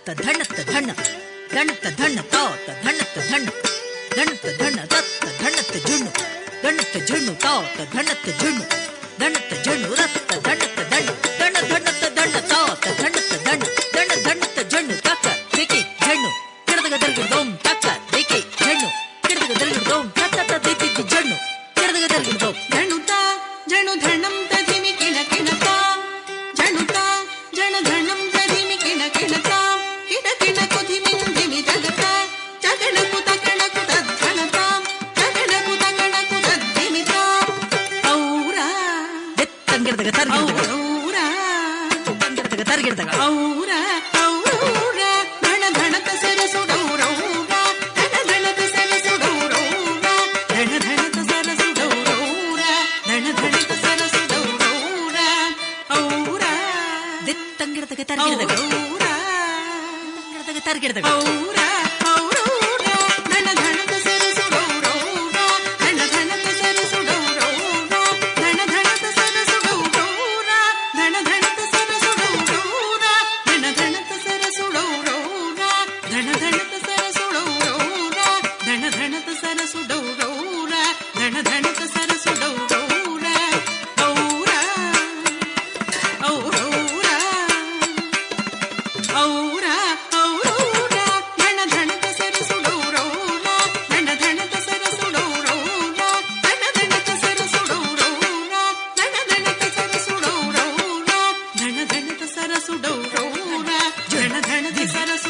ಧಣತ ಧಣ ಧಣತ ಧಣ ತಾತ ಧಣತ ಧಣ ಧಣತ ಧಣ ತತ್ತ ಧಣತ ಜುಣ್ಣು ಧಣತ ಜುಣ್ಣು ತಾತ ಧಣತ ಜುಣ್ಣು ಧಣತ ಜುಣ್ಣು ರತ್ತ ಧಣತ ಧಣ ಧಣ ಧಣತ ಧಣ ತಾತ ಧಣತ ಧಣ ಧಣ ಧಣತ ಜುಣ್ಣು ತಕ್ಕ ದಿಕ್ಕಿ ಜಣ್ಣು ಕಿಡದಗ ದರ್ಗಿಡೋಂ ತಕ್ಕ ದಿಕ್ಕಿ ಜಣ್ಣು ಕಿಡದಗ ದರ್ಗಿಡೋಂ ತತ್ತ ದಿಕ್ಕಿ ಜಣ್ಣು ಕಿಡದಗ ದರ್ಗಿಡೋಂ ಧಣುತ ಜಣು ಧಣಂ ತಧಿಮಿ ಕಿಣ ಕಿಣತ ಜಣುತ ಜಣ ಧಣಂ ತಧಿಮಿ ಕಿಣ ಕಿಣತ ಕಿಣ ಕಿಣ ಕುಧಿಮಿಂ ಧಿಮಿ ಜಗತ ಜಗಣ ಕುತ ಕಣ ಕುತ ಧಣತ ಜಗಣ ಕುತ ಕಣ ಕುತ ಧಿಮಿತ ಔರ ಎತ್ತಂಗಿಡದಗ ತರ್ಗಿಡದಗ ಔರ ತಂಗಿಡದಗ ತರ್ಗಿಡದಗ ಔರ ಔರ ಧಣ ಧಣತ ಸರಸುಡೌರೌರ ಧಣ ಧಣತ ಸರಸುಡೌರೌರ ಧಣ ಧಣತ ಸರಸುಡೌರೌರ ಧಣ ಧಣತ ಸರಸುಡೌರೌರ ಔರ ದಿತ್ತಂಗಿಡದಗ ತರ್ಗಿಡದಗ ಔರ ತಂಗಿಡದಗ ತರ್ಗಿಡದಗ ಔರ ಔರೌರ ಧಣ ಧಣತ ಸರಸುಡೌರೌರ ಧಣ ಧಣತ ಸರಸುಡೌರೌರ ಧಣ ಧಣತ ಸರಸುಡೌರೌರ ಧಣ ಧಣತ ಸರಸುಡೌರೌರ ಧಣ ಧಣತ ಸರಸುಡೌರೌರ ಧಣ ಧಣತ ಸರಸುಡೌರೌರ ಧಣ ಧಣತ ಸರಸುಡೌರೌರ ಧಣ ಧಣತ ಸರಸುಡೌರೌರ ಔರ ಔರೌರ ಔರ ಔರೌರ ಧಣ ಧಣತ ಸರಸುಡೌರೌರ ಧಣ ಧಣತ ಸರಸುಡೌರೌರ ಧಣ ಧಣತ ಸರಸುಡೌರೌರ ಧಣ ಧಣತ ಸರಸುಡೌರೌರ ಧಣ ಧಣತ ಸರಸುಡೌರೌರ ಧಣ ಧಣತ ಸರಸು